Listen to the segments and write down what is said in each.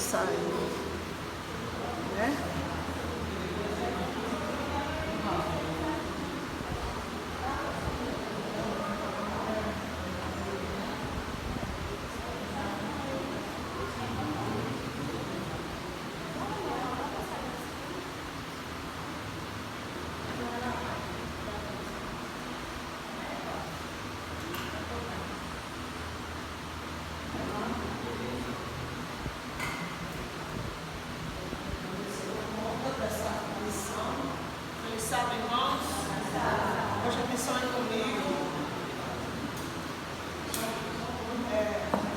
saindo, né? Sabe, irmãos? Hoje a missão é comigo.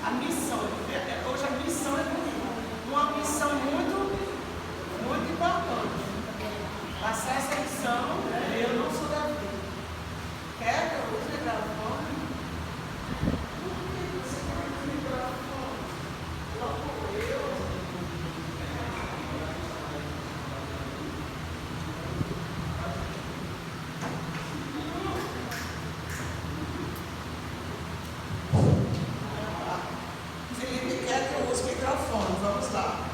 A missão, hoje a missão é comigo. Uma missão muito, muito importante. Passar essa missão, eu não sou da vida. Quer que eu use o microfone? Por que você quer o microfone? Logo eu. Vamos lá.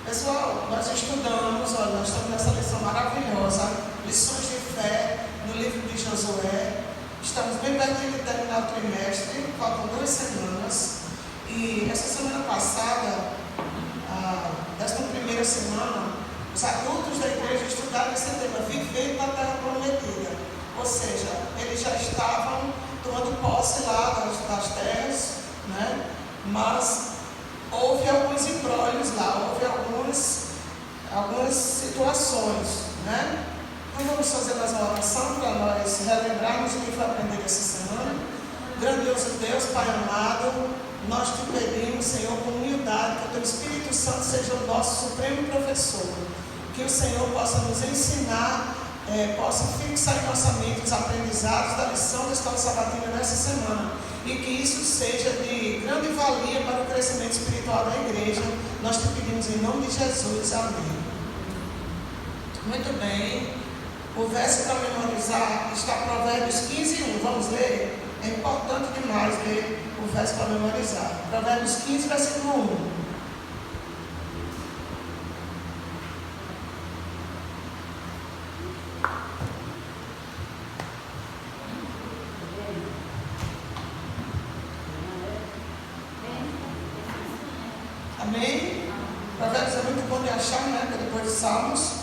Pessoal, nós estudamos, olha, nós estamos nessa lição maravilhosa, lições de fé no livro de Josué. Estamos bem perto de terminar o trimestre, faltam 2 semanas. E essa semana passada, a 11ª semana, os adultos da igreja estudaram esse tema, viver na terra prometida. Ou seja, eles já estavam tomando posse lá das terras, né? Mas houve alguns embrólios lá, houve algumas situações, né? Então vamos fazer mais uma oração para nós relembrarmos o que foi aprendido essa semana. Grandioso Deus, Pai amado, nós te pedimos, Senhor, com humildade, que o Teu Espírito Santo seja o nosso supremo professor, que o Senhor possa nos ensinar, possa fixar em nossa mente os aprendizados da lição da Escola Sabatina nessa semana, e que isso seja de grande valia para o crescimento espiritual da igreja. Nós te pedimos em nome de Jesus, amém. Muito bem, o verso para memorizar está em Provérbios 15:1, vamos ler? É importante demais ler o verso para memorizar. Provérbios 15, versículo 1. Amém? Provérbios é muito bom de achar, né? Depois de Salmos.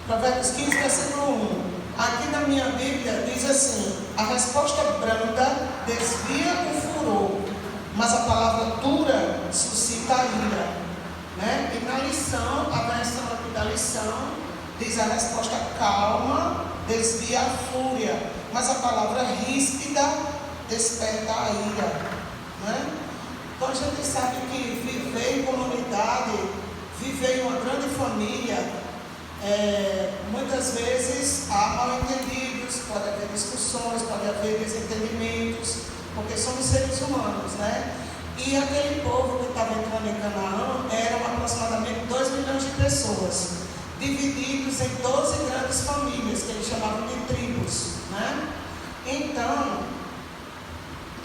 Provérbios 15, versículo 1. Aqui na minha Bíblia diz assim: a resposta branda desvia o furor, mas a palavra dura suscita a ira. Né? E na lição, a versão aqui da lição diz: a resposta calma desvia a fúria, mas a palavra ríspida desperta a ira. Né? Então a gente sabe que viver em comunidade, viver em uma grande família, muitas vezes há mal-entendidos, pode haver discussões, pode haver desentendimentos, porque somos seres humanos, né? E aquele povo que estava entrando em Canaã eram aproximadamente 2 milhões de pessoas, divididos em 12 grandes famílias, que eles chamavam de tribos, né? Então,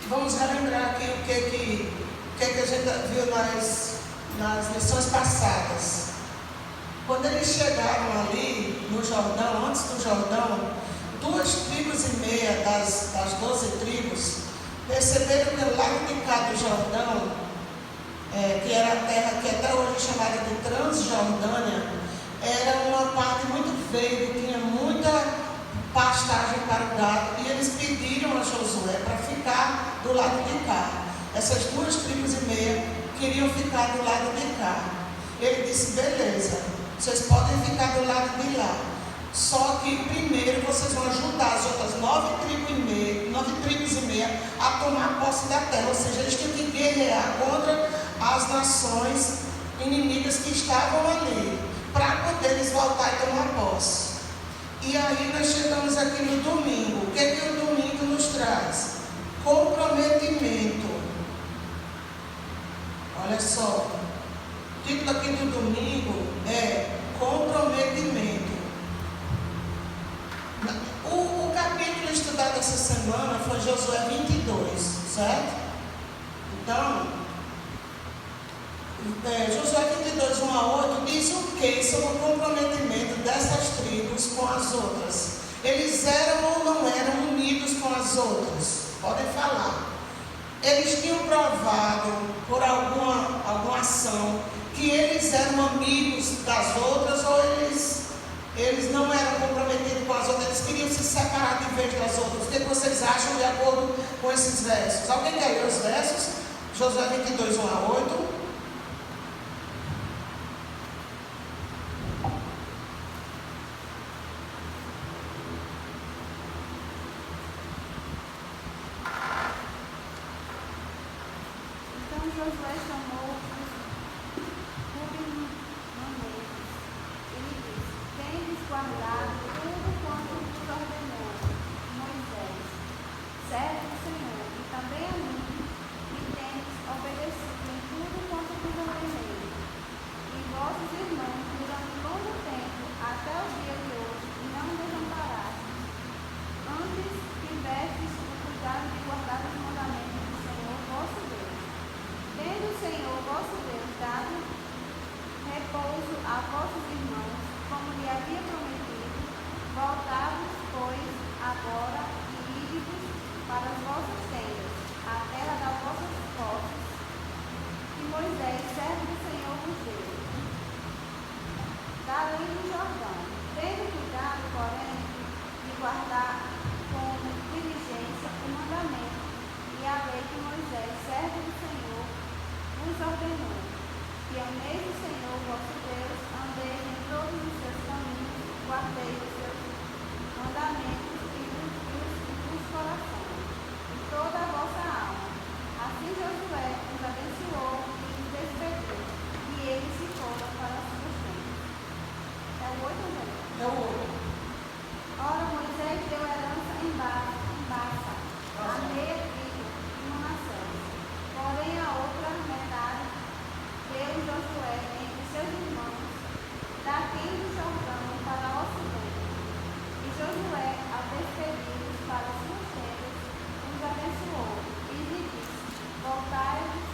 vamos relembrar aqui o que a gente viu nas lições passadas. Quando eles chegaram ali no Jordão, antes do Jordão, 2,5 tribos das 12 tribos perceberam que o lado de cá do Jordão, que era a terra que até hoje é chamada de Transjordânia, era uma parte muito verde, tinha muita pastagem para o gado, e eles pediram a Josué para ficar do lado de cá. Essas 2,5 tribos queriam ficar do lado de cá. Ele disse: beleza, vocês podem ficar do lado de lá, só que primeiro vocês vão ajudar as outras 9 tribos e meia a tomar posse da terra. Ou seja, eles tinham que guerrear contra as nações inimigas que estavam ali, para poder eles voltar e tomar posse. E aí nós chegamos aqui no domingo. O que o domingo nos traz? Comprometimento. Olha só, o título aqui do domingo é comprometimento. O capítulo estudado essa semana foi Josué 22, certo? Então, Josué 22, 1 a 8, diz o que sobre o comprometimento dessas tribos com as outras? Eles eram ou não eram unidos com as outras? Podem falar. Eles tinham provado por alguma ação que eles eram amigos das outras, ou eles não eram comprometidos com as outras, eles queriam se separar de vez das outras. O que vocês acham de acordo com esses versos? Alguém quer ler os versos? Josué 22, 1 a 8. Josué chamou os Rubimaneses e lhe disse: tendes guardado tudo quanto vos ordenou Moisés, servo do Senhor, e também a mim, e tendes obedecido em tudo quanto vos ordenei. E vossos irmãos, durante longo tempo, até o dia de hoje, não desamparastes. Antes tivestes o cuidado de guardar os mandamentos do Senhor vosso Deus. Tendo o Senhor vosso Deus dado repouso a vossos irmãos, como lhe havia prometido, voltai-vos, pois, agora e ide-vos para as vossas tendas, a terra das vossas posses, que Moisés, servo do Senhor, vos deu, da além do Jordão. Tendo cuidado, porém, de guardar com diligência o mandamento e a lei que Moisés, servo do Senhor, vos ordenou, que ameis o Senhor vosso Deus, andeis em todos os seus caminhos, guardeis os seus mandamentos e os corações, e toda a vossa alma. Assim Josué os abençoou e os despediu, e eles se foram para as suas tendas. É o 8, gente? É o 8. Ora, Moisés deu herança em Baça, a meia tribo de Manassés. Porém, a outra metade deu Josué entre seus irmãos, daqui do Jordão para o ocidente. E Josué, ao despedir-os para as suas tendas, os abençoou e lhe disse: voltai-vos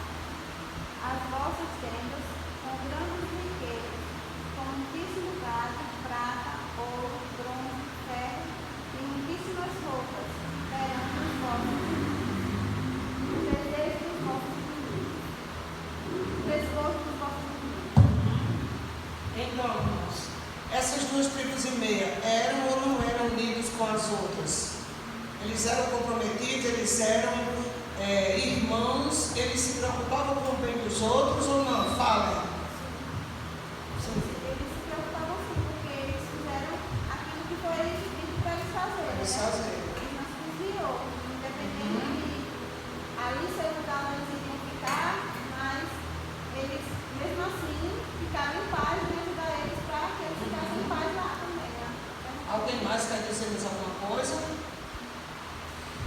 às vossas tendas com grandes riquezas, com muitíssimo gado, prata, ouro, bronze, ferro e muitíssimas roupas, perante os vossos desejos dos vossos inimigos. O desgosto dos vossos inimigos. Então, irmãos, essas duas tribos e meia eram ou não eram unidos com as outras? Eles eram comprometidos, eles eram irmãos, eles se preocupavam com o bem dos outros ou não? Falem. Eles se preocupavam sim, porque eles fizeram aquilo que foi pedido para eles fazerem. Eles faziam. Eles não se desviou, independente de ali ser o lugar onde eles iriam ficar, mas eles, mesmo assim, ficaram em paz e ajudar eles para que eles ficassem em paz lá também. Né? Alguém mais quer dizer mais alguma coisa?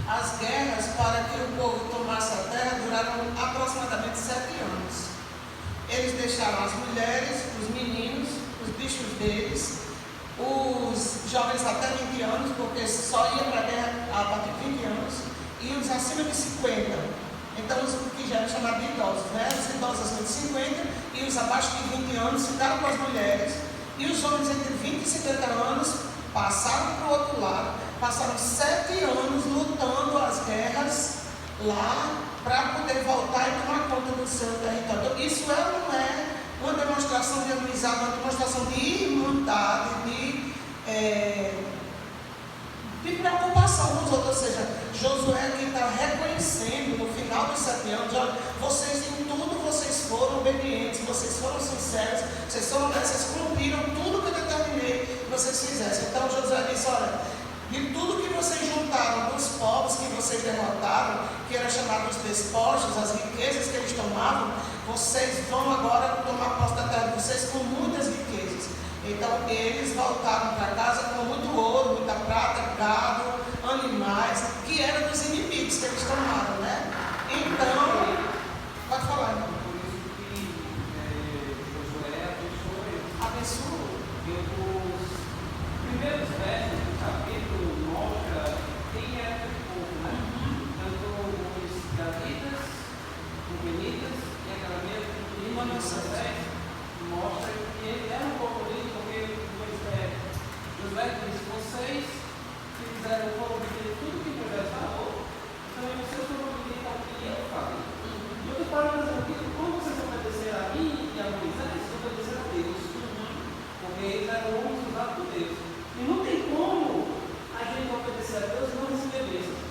As guerras para que o povo tomasse a terra duraram aproximadamente 7 anos. Eles deixaram as mulheres, os meninos, os bichos deles, os jovens até 20 anos, porque só ia para a guerra a partir de 20 anos, e os acima de 50. Então, os que já eram chamados de idosos, né? Os idosos acima de 50 e os abaixo de 20 anos ficaram com as mulheres, e os homens entre 20 e 50 anos passaram para o outro lado, passaram 7 anos lutando as guerras lá para poder voltar e tomar conta do seu território. Isso não é uma demonstração de amizade, uma demonstração de irmandade, de preocupação com os outros. Ou seja, Josué aqui está reconhecendo no final dos 7 anos: olha, vocês em tudo vocês foram obedientes, vocês foram sinceros, vocês foram honestos, vocês cumpriram tudo que eu determinei que vocês fizessem. Então Josué disse: olha, de tudo que vocês juntaram dos povos que vocês derrotaram, que era chamado os despojos, as riquezas que eles tomavam, vocês vão agora tomar posse da terra de vocês com muitas riquezas. Então eles voltaram para casa com muito ouro, muita prata, gado, animais, que eram dos inimigos que eles tomaram, né? Então, pode falar, irmão. Por isso que Josué abençoou eles. Abençoou. Os primeiros versos do capítulo mostra quem era aquele povo, né? Tanto os Gaditas, Rubenitas e aquela mesma tribo de Manassés, mostra que ele era um pouco lindo, porque Josué disse: vocês foram obedientes tudo que Moisés falou, também vocês foram obedientes ao que ele falou. E eu estou falando que quando vocês obedeceram a mim e a Moisés, vocês obedeceram a Deus. Porque eles eram homens usados por Deus. E não tem como a gente obedecer a Deus e não receber bênçãos.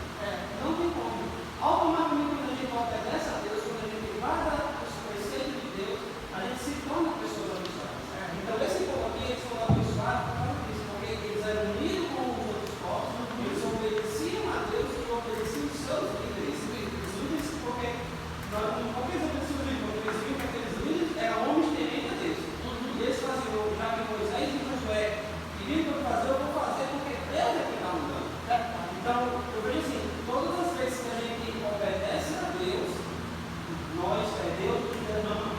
Não tem como. Automaticamente, quando a gente obedece a Deus, quando a gente guarda os preceitos de Deus, a gente se torna pessoas abençoadas. Então, esse povo aqui, eles foram abençoados por causa disso, porque eles eram unidos com os outros povos, eles obedeciam a Deus e obedeciam os seus líderes. Porque eles obedeciam os líderes, porque eles viram que aqueles líderes eram homens tementes a Deus. E eles faziam, já que Moisés e Josué queriam que eu fazer, eu vou fazer porque Deus é quem está mudando. Então, eu vejo assim, todas as vezes que a gente obedece a Deus, nós, Deus, nos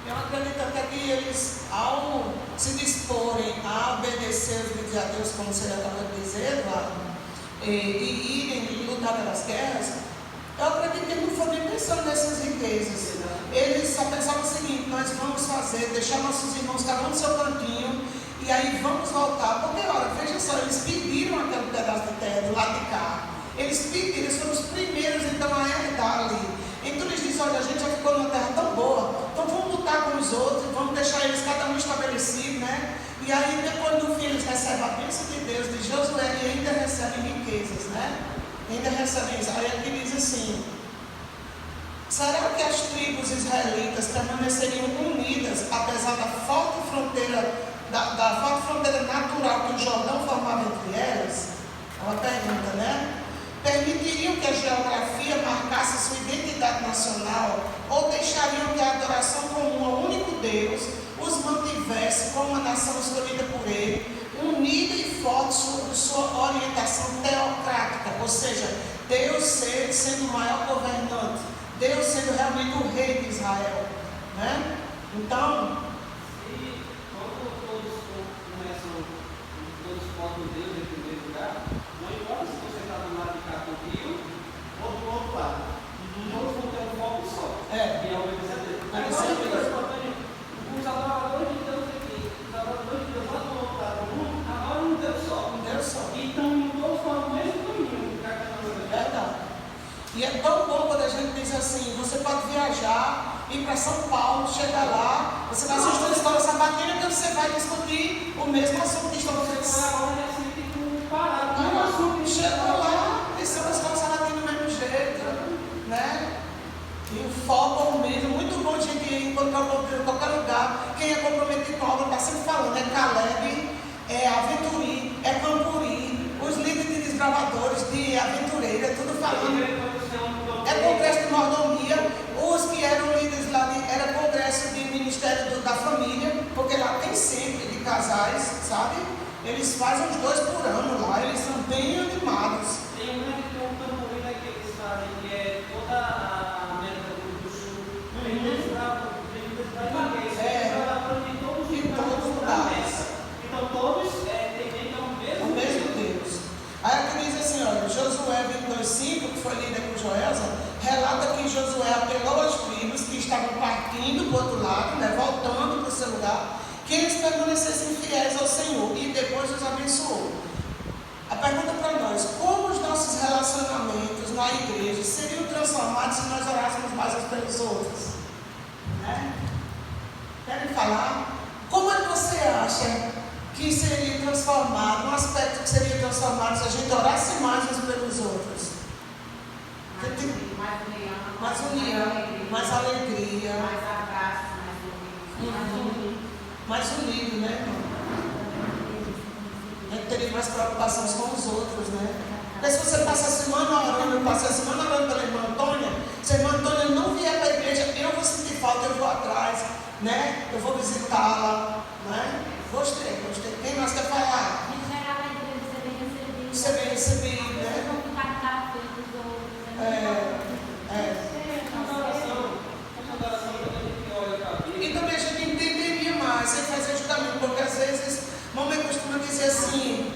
eu acredito até que eles, ao se disporem a obedecer os pedidos a Deus, como você acabou de dizer, Eduardo, e irem lutar pelas guerras, eu acredito que eles não foram nem pensando nessas riquezas. Eles só pensavam o seguinte: nós vamos fazer, deixar nossos irmãos cada um no seu cantinho, e aí vamos voltar. Porque, olha, veja só, eles pediram aquele pedaço de terra do lado de cá. Eles pediram, eles foram os primeiros então a herdar ali. Então eles dizem: olha, a gente já ficou numa terra tão boa, então vamos lutar com os outros, vamos deixar eles cada um estabelecido, né? E aí depois do fim eles recebem a bênção de Deus, de Josué, e ainda recebem riquezas, né? Ainda recebem isso. Aí aqui diz assim: será que as tribos israelitas permaneceriam unidas, apesar da forte fronteira, da forte fronteira natural que o Jordão formava entre elas? É uma pergunta, né? Permitiriam que a geografia marcasse sua identidade nacional, ou deixariam que a adoração comum ao único Deus os mantivesse como uma nação escolhida por ele, unida e forte sobre sua orientação teocrática, ou seja, Deus sendo o maior governante, Deus sendo realmente o rei de Israel, né? Então, se todos começam, todos focam Deus em primeiro lugar, não importa se você está do lado de cá do rio ou do outro lado, todos vão ter um foco só, que é obedecer a Deus. Agora, os adoradores de Deus aqui, os adoradores de Deus lá do outro lado do mundo, agora um Deus só. Então, todos estão no mesmo caminho. Verdade. E é tão bom quando a gente diz assim: você pode viajar, ir para São Paulo, chegar lá, você vai assistir a escola sabatina, que você vai discutir o mesmo assunto que estão Agora assim, tem que parar. chegou lá, pensando a escola sabatina do mesmo jeito, né? E o foco é o mesmo. Muito bom a gente encontrar o povo em qualquer lugar. Quem é comprometido com a obra está sempre falando: é Caleb, é Aventuri, é Campuri, os líderes de desbravadores, de aventureira, tudo falando. É congresso de mordomia, os que eram líderes lá, era congresso de ministério da família, porque lá tem sempre de casais, sabe? Eles fazem uns 2 por ano lá, eles são bem animados. Tem um tamborim que eles fazem, que é toda a América do Sul. Tem desbravadores em todos os lugares. Então todos têm o mesmo Deus. Aí aqui diz assim, olha, Josué 22:5, que foi lida por Joelza, relata que Josué apelou às tribos que estavam partindo para o outro lado, né, voltando para o seu lugar, que eles permanecessem fiéis ao Senhor, e depois os abençoou. A pergunta para nós: como os nossos relacionamentos na igreja seriam transformados se nós orássemos mais uns pelos outros? Né? Querem falar? Como é que você acha que seria transformado, um aspecto que seria transformado se a gente orasse mais uns pelos outros? Mais união, mais alegria, mais abraço, mais unido, né, irmão? A gente teria mais preocupações com os outros, né? Porque se você passa a semana orando, eu passei a semana orando pela irmã Antônia, se a irmã Antônia não vier para a igreja, eu vou sentir falta, eu vou atrás, né? Eu vou visitá-la, né? Gostei. Quem mais quer falar? Chegar na igreja, ser bem recebido. Ser bem recebido, né? Não ficar de cara feia dos outros. E também a gente entenderia mais, sem fazer julgamento, porque às vezes, mamãe costuma dizer assim,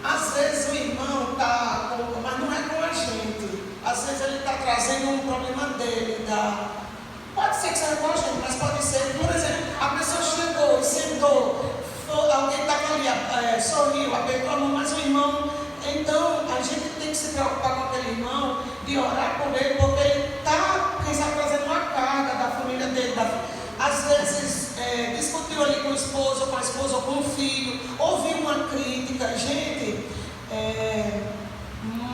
às vezes o irmão está, mas não é com a gente, às vezes ele está trazendo um problema dele, lugar. Pode ser que seja com a gente, mas pode ser, por exemplo, a pessoa chegou e sentou, alguém estava ali, sorriu, apertou a mão, mas o irmão. Então, a gente tem que se preocupar com aquele irmão, de orar por ele, porque ele está, quem sabe, trazendo uma carga da família dele. Às vezes, discutiu ali com o esposo, ou com a esposa, ou com o filho, ouviu uma crítica. Gente,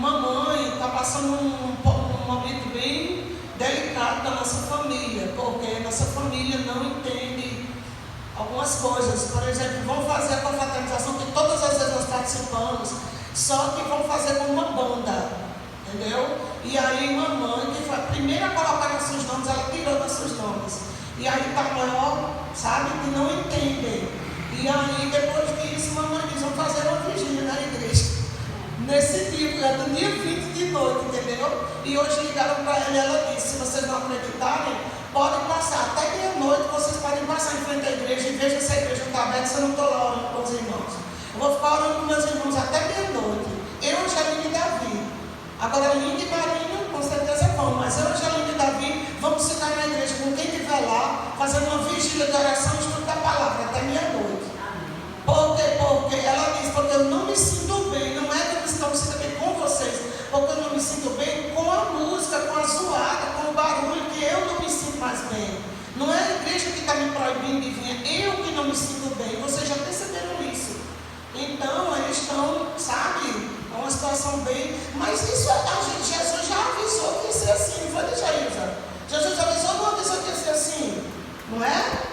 mamãe está passando um momento bem delicado da nossa família, porque nossa família não entende algumas coisas. Por exemplo, vão fazer a confraternização que todas as vezes nós participamos, só que vão fazer com uma banda, entendeu? E aí mamãe, que foi a primeira a colocar nossos nomes, ela tirou nossos nomes. E aí está maior, sabe, que não entendem. E aí depois disso, mamãe diz, vamos fazer uma vigília na igreja. Nesse tipo, é do dia 20 de noite, entendeu? E hoje ligaram para ela e ela disse, se vocês não acreditarem, podem passar até meia-noite, vocês podem passar em frente à igreja e vejam se a igreja está aberta, se eu não estou lá orando com os irmãos. Eu vou ficar orando com meus irmãos até meia-noite. Eu, Angelina e Davi. Agora, Linda e Marinho, com certeza vão, mas eu, Angelina e Davi, vamos ficar na igreja com quem estiver lá, fazendo uma vigília de oração e estudo da palavra até meia-noite. Por quê? Porque ela diz, porque eu não me sinto bem, não é que eu não me sinto bem com vocês, porque eu não me sinto bem com a música, com a zoada, com o barulho, que eu não me sinto mais bem. Não é a igreja que está me proibindo de vir, é eu que não me sinto bem. Vocês já perceberam isso? Então, eles estão, sabe, é uma situação bem... Mas isso, Jesus já avisou que ia ser assim, não foi, Jailza? Jesus avisou ou não avisou que ia ser assim? Não é?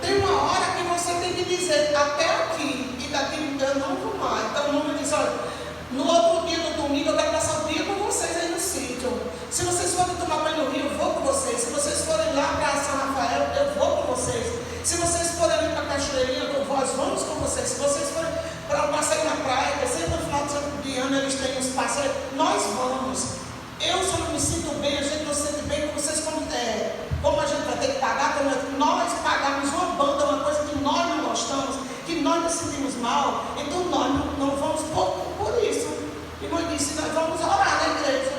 Tem uma hora que você tem que dizer, até aqui, e daqui eu não vou mais. Então, o número diz, olha, no outro dia, no domingo, eu quero passar o dia com vocês aí no sítio. Se vocês forem tomar banho no rio, eu vou com vocês. Se vocês forem lá para São Rafael, eu vou com vocês. Se vocês forem ali para a Cachoeirinha, nós vamos com vocês. Se vocês forem para um passeio na praia, que sempre no final de ano eles têm uns passeios, nós vamos. Eu só não me sinto bem, a gente não se sente bem com vocês como a gente vai ter que pagar, como nós pagamos uma banda, uma coisa que nós não gostamos, que nós nos sentimos mal, então nós não vamos por isso. E irmã disse, nós vamos orar na igreja.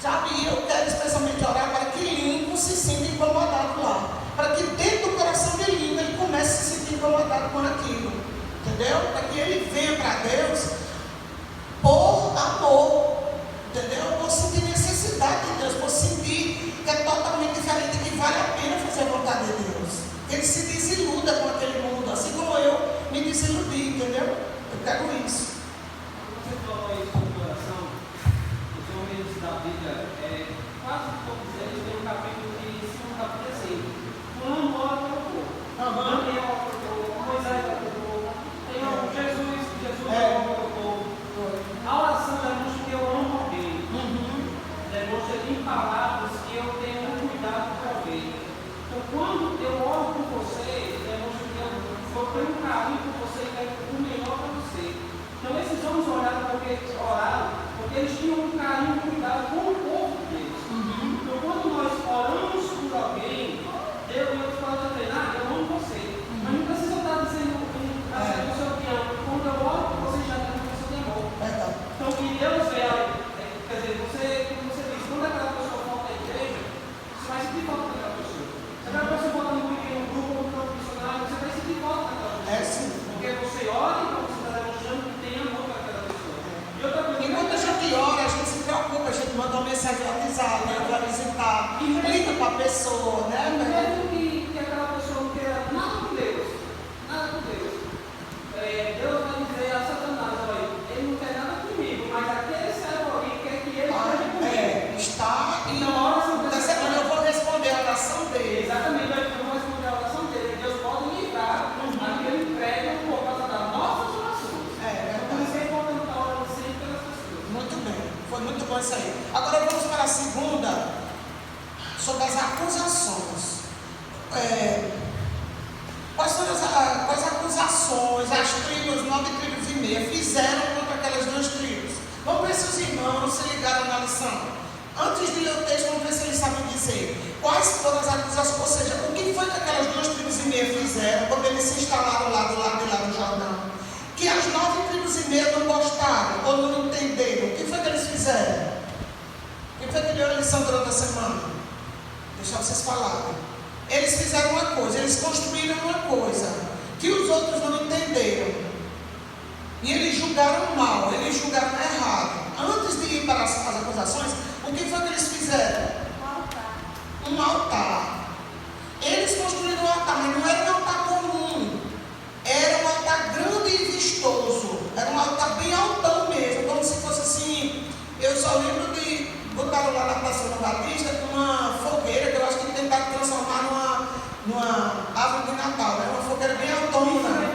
Sabe, e eu quero especialmente orar para que Lincoln se sinta incomodado lá. Para que dentro do coração de Lincoln ele comece a se sentir incomodado com aquilo. Entendeu? Para que ele venha para Deus por amor. Entendeu? Por sentir necessidade de Deus, por sentir que é totalmente diferente, que vale a pena fazer a vontade de Deus. Que ele se desiluda com aquele mundo, assim como eu me desiludi, entendeu? Eu quero isso. Você falou aí sobre o coração, os homens da Bíblia, quase todos eles têm um capítulo que ensina um capítulo assim. Fulano ora pelo povo, Daniel ora pelo povo, Moisés ora pelo povo, Jesus ora pelo povo. A oração demonstra que eu amo alguém, demonstra em palavras que eu tenho um cuidado com alguém. Então, quando eu oro por você, demonstra que eu tenho um carinho por você e quero o melhor para você. Então, esses homens oraram porque eles tinham um carinho e cuidado com o povo deles. Então, quando nós oramos por alguém, Deus pode treinar, eu amo você. Mas não precisa estar dizendo o seu que amo. Quando eu oro por você, já tem uma pessoa de amor. Então, que Deus vê, quer dizer, como você diz, quando aquela pessoa volta à igreja, você vai sentir falta daquela pessoa. Se aquela pessoa volta no grupo ou no profissional, você vai sentir falta daquela pessoa. Porque você ora e você está demonstrando que tem amor para aquela pessoa. Enquanto a gente ora, a gente se preocupa, a gente manda uma mensagem de WhatsApp, né, para visitar, liga para a pessoa, né? Mesmo que aquela pessoa não queira nada com Deus, Deus vai dizer a Satanás, olha, ele não quer nada comigo, mas aquele servo ali quer que ele esteja comigo. Está e Então, da semana eu vou responder a oração dele. Exatamente, eu vou responder a oração dele. Deus pode livrar aquele prédio por causa das nossas orações. Por isso é importante estar orando sempre pelas pessoas. Muito bem, foi muito bom isso aí. Agora vamos para a segunda, sobre as acusações. Quais foram as acusações, as tribos, 9 tribos e meia, fizeram contra aquelas 2 tribos? Vamos ver se os irmãos se ligaram na lição. Antes de ler o texto, vamos ver se eles sabem dizer quais foram as acusações, ou seja, o que foi que aquelas 2 tribos e meia fizeram quando eles se instalaram lá do lado de lá do Jordão? Que as 9 tribos e meia não gostaram ou não entenderam. O que foi que eles fizeram? Quem foi que leu a lição durante a semana? deixar vocês falarem. Eles fizeram uma coisa, eles construíram uma coisa que os outros não entenderam. E eles julgaram mal, eles julgaram errado. Antes de ir para as acusações, o que foi que eles fizeram? Um altar. Eles construíram um altar, mas não era um altar comum. Era um altar grande e vistoso. Era um altar bem altão mesmo, como se fosse assim. Eu só lembro de botar lá na Praça do Batista com uma fogueira, que eu acho que tentaram transformar numa árvore de Natal, né? Uma fogueira bem altona.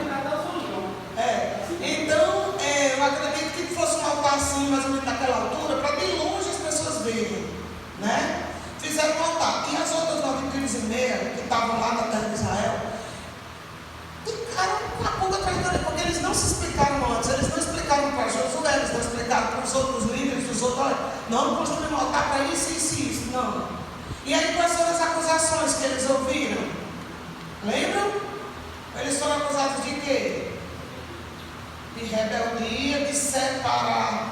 Então, eu acredito que fosse um altar assim, mais ou menos naquela altura, para de longe as pessoas verem, né? Fizeram um altar. E as outras 9 tribos e meia que estavam lá na terra de Israel, ficaram com a pulga atrás da orelha, porque eles não se explicaram antes, eles não explicaram para Josué, eles não explicaram para os outros líderes, dos outros, olha, não construímos um altar para isso, isso e isso, não. E aí quais foram as acusações que eles ouviram? Lembram? Eles foram acusados de quê? De rebeldia, de separatismo.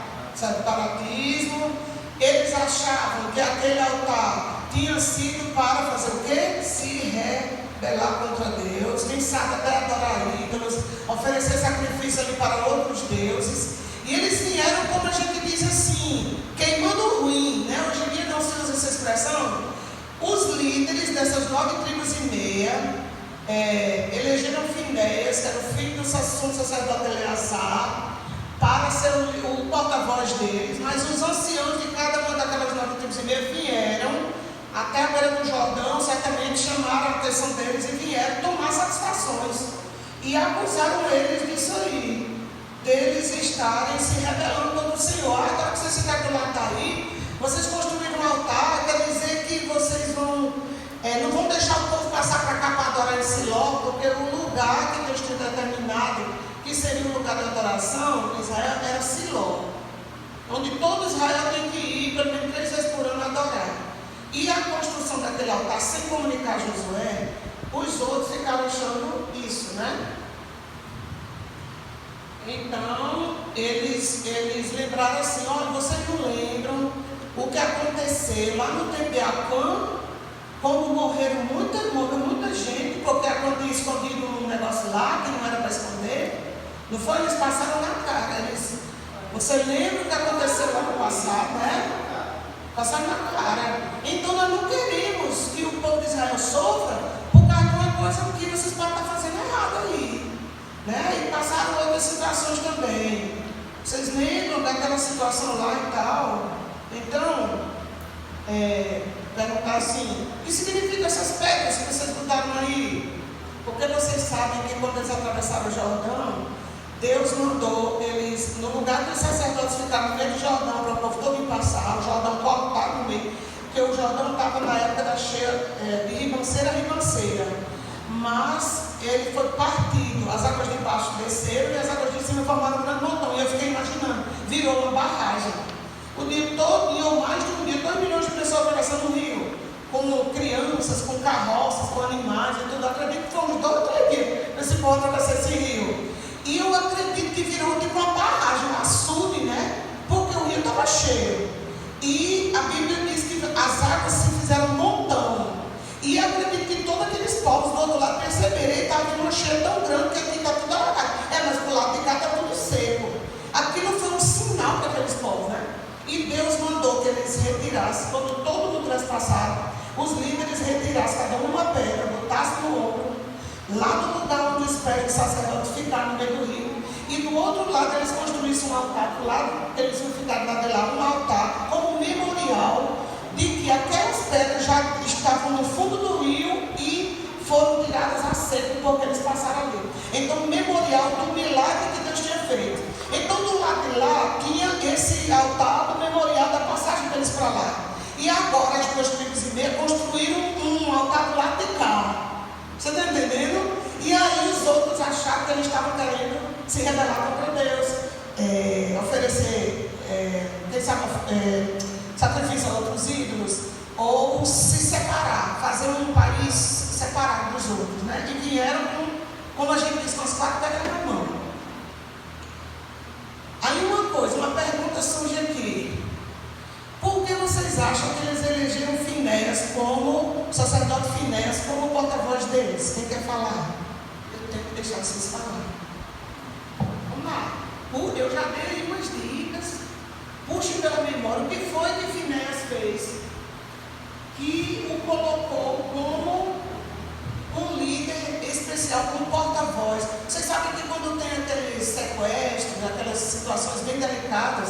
Eles achavam que aquele altar tinha sido para fazer o quê? Se rebelar contra Deus, quem sabe até adorar ídolos, oferecer sacrifício ali para outros deuses. E eles vieram, como a gente diz assim, queimando ruim, né? Hoje em dia não se usa essa expressão. Os líderes dessas 9 tribos e meia elegeram Finéias, que era o filho do sumo sacerdote Eleazar, para ser o porta-voz deles, mas os anciãos de cada uma daquelas 9 tribos e meia vieram até a beira do Jordão, certamente chamaram a atenção deles e vieram tomar satisfações e acusaram eles disso aí, deles estarem se rebelando contra o Senhor. Agora que vocês ficaram do lado daí, vocês construíram um altar, quer dizer que vocês não vão deixar o povo passar para cá para adorar em Siló, porque o lugar que Deus tinha determinado, que seria um lugar de adoração em Israel, era Siló, onde todo Israel tem que ir pelo menos 3 vezes por ano adorar. E a construção daquele altar, sem comunicar a Josué, os outros ficaram achando isso, né? Então, eles lembraram assim, olha, vocês não lembram o que aconteceu lá no tempo de Acã, como morreram muita gente, porque Acã tinha escondido um negócio lá, que não era para esconder. Não foi? Eles passaram na cara. Você lembra o que aconteceu lá no passado, né? Passaram na cara. Então nós não queremos que o povo de Israel sofra por causa de uma coisa que vocês podem estar fazendo errado aí, né? E passaram outras situações também. Vocês lembram daquela situação lá e tal? Então, perguntar assim, o que significa essas pedras que vocês botaram aí? Porque vocês sabem que quando eles atravessaram o Jordão, Deus mandou eles, no lugar que os sacerdotes ficaram no meio do Jordão, para o povo todo passar, o Jordão cortado no meio, porque o Jordão estava na época da cheia de ribanceira a ribanceira, mas ele foi partido, as águas de baixo desceram e as águas de cima formaram um grande montão, e eu fiquei imaginando, virou uma barragem. O dia todo, e ou mais de um dia, 2 milhões de pessoas atravessando o rio, com crianças, com carroças, com animais e tudo. Eu acredito que foi uns 2 ou 3 dias para esse povo atravessar esse rio. E eu acredito que virou tipo uma barragem, um açude, né? Porque o rio estava cheio. E a Bíblia diz que as águas se fizeram um montão. E acredito que todos aqueles povos do outro lado perceberam que estava uma cheia tão grande que aqui está tudo alagado. Mas do lado de cá está tudo seco. Aquilo foi um sinal para aqueles povos, né? E Deus mandou que eles retirassem, quando todo mundo trespassaram, os líderes retirassem cada uma pedra, botassem no ombro, lá no lugar onde os pés dos sacerdotes ficaram no meio do rio, e do outro lado eles construíssem um altar, do lado que eles iam ficar lá de lá, um altar como memorial de que aquelas pedras já estavam no fundo do rio e foram tiradas a seco porque eles passaram ali. Então, memorial do milagre que Deus tinha feito. Então, do lado de lá, tinha esse altar do memorial da passagem deles para lá. E agora, as 2 tribos e meia construíram um altar do lado de cá. Você está entendendo? E aí, os outros acharam que eles estavam querendo se rebelar contra Deus, oferecer sacrifício a outros ídolos, ou se separar, fazer um país separado dos outros, né? E vieram como a gente diz, com as 4 pedras na mão. Aí uma pergunta surge aqui. Por que vocês acham que eles elegeram Finéias Finéias como, o sacerdote Finéias como porta-voz deles. Quem quer falar? Eu tenho que deixar vocês falarem. Vamos lá. Eu já dei umas dicas. Puxe pela memória. O que foi que Finéias fez? Que o colocou como um líder especial, como porta-voz. Vocês sabem que quando tem aqueles sequestros, aquelas situações bem delicadas,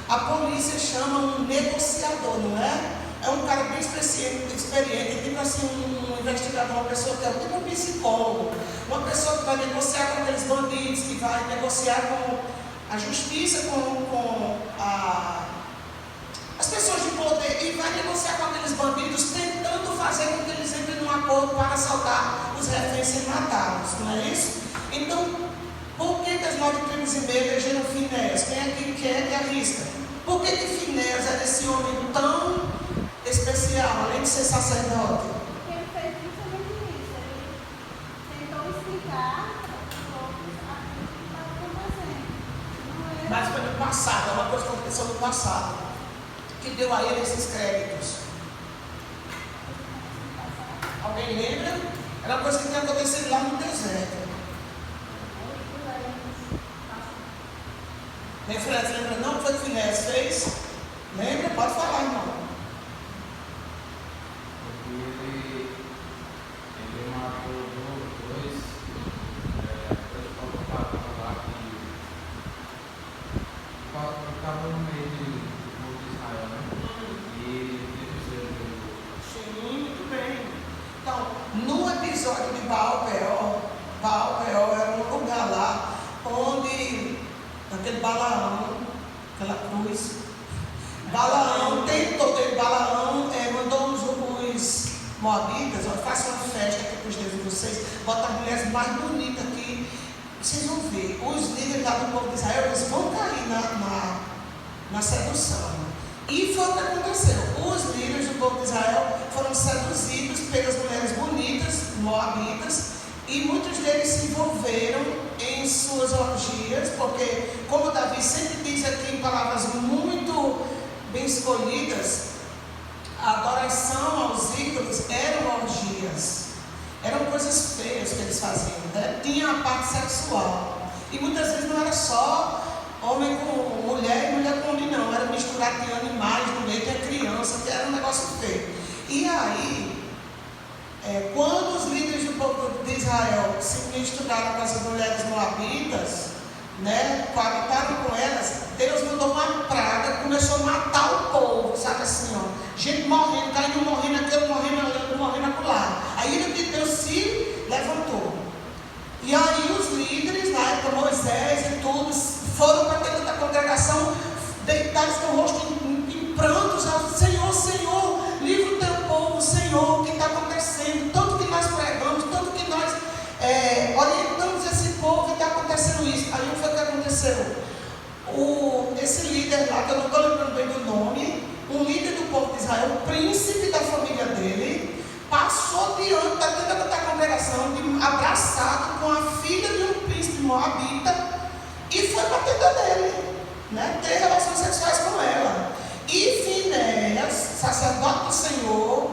a polícia chama um negociador, não é? É um cara bem experiente, tipo assim, um investigador, uma pessoa que é tipo um psicólogo, uma pessoa que vai negociar com aqueles bandidos, que vai negociar com a justiça, com as pessoas de poder, e vai negociar com aqueles bandidos, tentando fazer com que eles entrem num acordo para assaltar os reféns sem matá-los, não é isso? Então, por que as 9 tribos e meia elegeram Finéias? Quem aqui quer que arrisca? Por que Finéias era esse homem tão especial, além de ser sacerdote? Porque ele fez justamente isso. Ele tentou explicar para os outros aquilo que estava acontecendo. Não era... Mas foi no passado, é uma coisa que aconteceu no passado, que deu a ele esses créditos. Alguém lembra? Era uma coisa que tinha acontecido lá no deserto. Nem Finéias lembra não? O que foi que Finéias fez? Lembra? Pode falar, irmão. Ele matou dois lá que estavam no meio do povo de Israel, né? E ele Sim, muito bem. Então, no episódio de Baal-Peor era um lugar lá onde aquele Balaão, aquela cruz, Balaão mandou os moabitas, faça uma festa aqui para os deuses de vocês, bota as mulheres mais bonitas aqui, vocês vão ver, os líderes lá do povo de Israel, eles vão cair na sedução. E foi o que aconteceu. Os líderes do povo de Israel foram seduzidos pelas mulheres bonitas, moabitas, e muitos deles se envolveram em suas orgias, porque, como Davi sempre diz aqui em palavras muito bem escolhidas, a adoração aos ídolos eram orgias, eram coisas feias que eles faziam, né? Tinha a parte sexual, e muitas vezes não era só homem com mulher e mulher com homem, não, era misturado de animais no meio, tinha criança, que era um negócio feio. E aí, quando os líderes do povo de Israel se misturaram com as mulheres moabitas, né, coabitaram com elas, Deus mandou uma praga, começou a matar o povo, sabe assim, ó, gente morrendo, caindo, morrendo aqui, morrendo acolá. A ira de Deus se levantou. E aí os líderes, na época Moisés e todos, foram para dentro da congregação, deitados com o rosto em prantos, Senhor, livra o teu povo, Senhor, o que está acontecendo? Tanto que nós pregamos, tanto que nós orientamos esse povo e está acontecendo isso. Aí o que foi que aconteceu? Esse líder lá, que eu não estou lembrando bem do nome, um líder do povo de Israel, o príncipe da família dele, passou diante da congregação, abraçado com a filha de um príncipe moabita, e foi para a tenda dele, né, ter relações sexuais com ela. E Finéias, sacerdote do Senhor,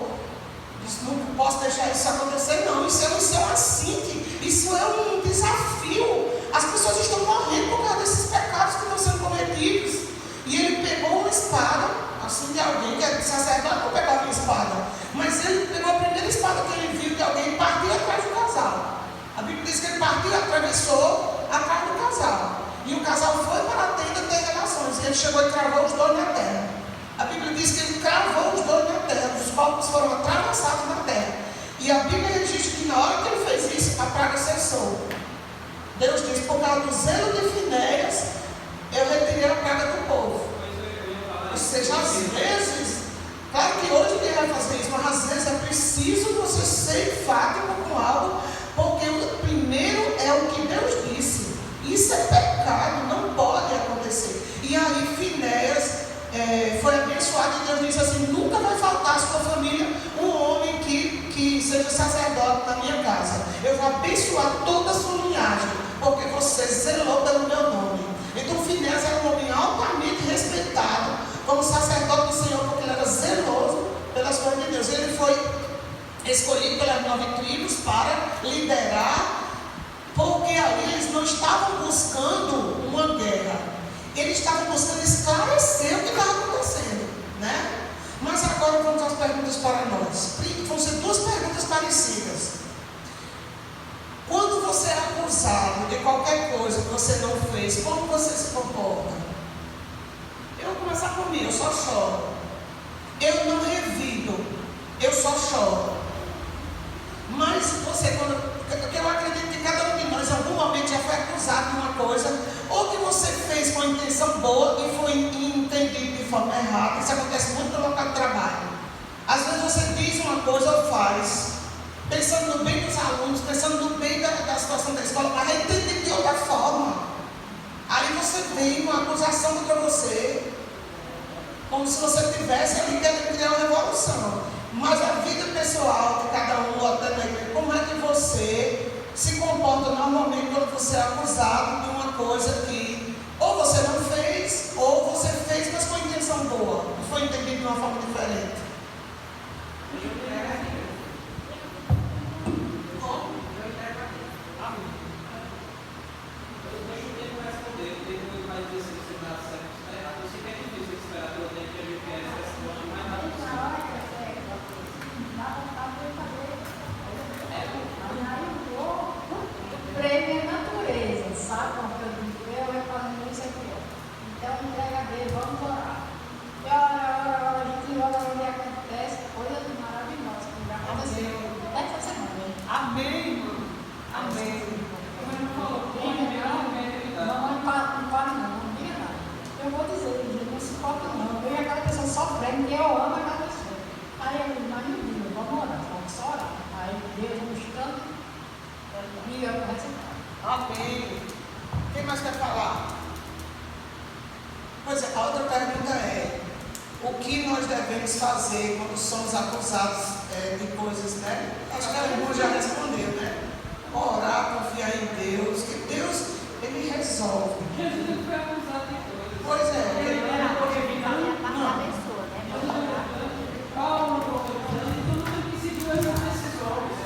disse: não posso deixar isso acontecer, não. Isso é um assinte, isso é um desafio. As pessoas estão morrendo por causa desses pecados que estão sendo cometidos. E ele pegou uma espada, assim, de alguém que é sacerdote, não pegou uma espada, mas ele pegou a primeira espada que ele viu de alguém e partiu atrás do casal. A Bíblia diz que ele partiu, atravessou atrás do casal. E o casal foi para a tenda ter relações. E ele chegou e cravou os dois na terra. A Bíblia diz que ele cravou os dois na terra. Os corpos foram atravessados na terra. E a Bíblia registra que na hora que ele fez isso, a praga cessou. Deus diz: por causa do zelo de Finéias, eu retirei a praga do povo. Ou seja, às vezes, claro que hoje ninguém vai fazer isso, mas às vezes é preciso você ser enfático com algo, porque o primeiro é o que Deus disse. Isso é pecado, não pode acontecer. E aí Finéias foi abençoado, e Deus disse assim: nunca vai faltar à sua família um homem que seja sacerdote na minha casa. Eu vou abençoar toda a sua linhagem, porque você zelou pelo meu nome. Então Finéias era um homem altamente respeitado como sacerdote do Senhor, porque ele era zeloso pelas coisas de Deus. Ele foi escolhido pelas 9 tribos para liderar, porque ali eles não estavam buscando uma guerra, eles estavam buscando esclarecer o que estava acontecendo, né? Mas agora vamos às perguntas para nós. Vão ser 2 perguntas parecidas. Quando você é acusado de qualquer coisa que você não fez, como você se comporta? Eu vou começar comigo, eu só choro. Eu não revido, eu só choro. Mas você, porque eu acredito que cada um de nós, em algum momento, já foi acusado de uma coisa, ou que você fez com intenção boa e foi entendido de forma errada. Isso acontece muito no local de trabalho. Às vezes você diz uma coisa ou faz, pensando no bem dos alunos, pensando no bem da situação da escola, mas é entendido de outra forma. Aí você vem uma acusação contra você, como se você tivesse ali querendo criar uma revolução. Mas a vida pessoal de cada um, ou até na igreja, como é que você se comporta normalmente quando você é acusado de uma coisa que ou você não fez, ou você fez, mas com intenção boa, e foi entendido de uma forma diferente? Prêmio é natureza, sabe? Como eu digo, eu recomendo isso aqui, ó. Então, entrega a Deus, vamos orar. E ora, a gente ora, e acontece coisa maravilhosa que vai acontecer. Deve fazer semana. Amém, irmão. Amém. Não pare não diga nada. Eu vou dizer, gente, não se importa não. Eu e aquela pessoa sofrendo, que eu amo aquela pessoa. Aí eu digo, mas não diga, vamos orar, vamos só orar. Aí Deus nos tanto. Amém. Quem mais quer falar? Pois é, a outra pergunta é: o que nós devemos fazer quando somos acusados de coisas, né? Acho que a irmã já respondeu, né? Orar, confiar em Deus, que Deus, Ele resolve. Jesus não foi acusado de coisas. Pois é. Paulo, então não tem que seguir essas decisões.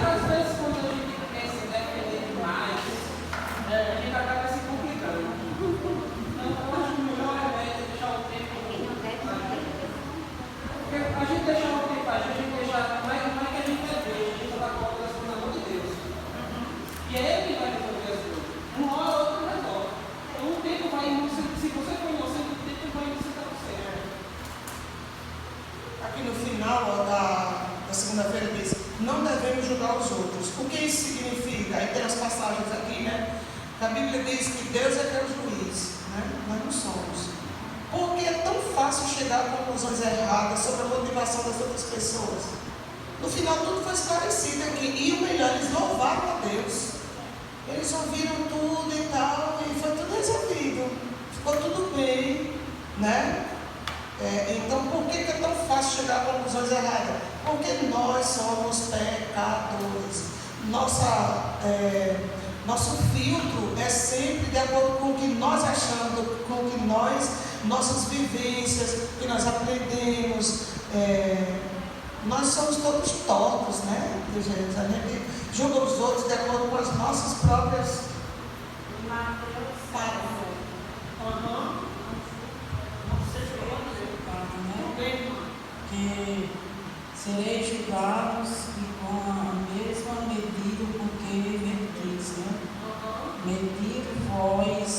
Às vezes, quando a gente quer se defender demais, a gente acaba se complicando. Então, eu acho melhor deixar o tempo. Porque a gente deixar o tempo, a gente deixar mais que a gente é Deus, a gente está colocando as coisas na mão de Deus. E é Ele que vai resolver as coisas. Uma hora ou outra resolve. Então, o tempo vai, se você for inocente, o tempo vai inocentar você. Aqui no final da segunda-feira diz: não devemos julgar os outros. O que isso significa? Aí tem as passagens aqui, né? A Bíblia diz que Deus é que é o juiz, né? Nós não somos. Porque é tão fácil chegar a conclusões erradas sobre a motivação das outras pessoas. No final tudo foi esclarecido aqui. E o melhor, eles louvaram a Deus. Eles ouviram tudo e tal, e foi tudo resolvido. Ficou tudo bem, né? Então, por que é tão fácil chegar a conclusões erradas? Porque nós somos pecadores. Nosso filtro é sempre de acordo com o que nós achamos, com o que nossas vivências, que nós aprendemos. Nós somos todos tortos, né? A gente julga os outros de acordo com as nossas próprias palavras. Que sereis julgados e com a mesma medida com que medis, né? Medir vós,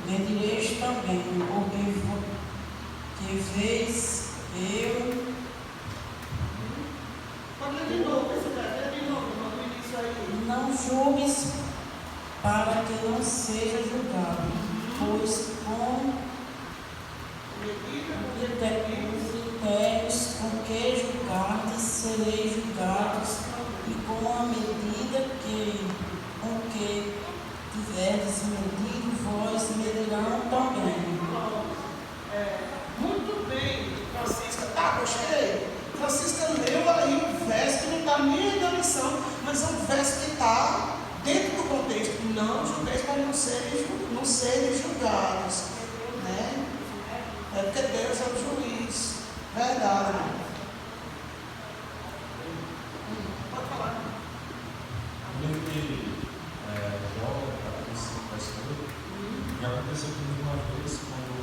medireis também, porque que vez eu. Pode ler de novo, no início aí. Não julgues para que não seja julgado, pois com critérios com que julgardes, sereis julgados, e com a medida com que tiverdes medido, vós medirão também. Muito bem, Francisca. Gostei. Francisca leu aí um verso que não está nem na lição, mas é um verso que está dentro do contexto. Não julgueis para não não serem julgados, né? É porque Deus é o juiz. Verdade, irmão. Pode falar. Eu lembro que Jó, já aconteceu comigo uma vez, quando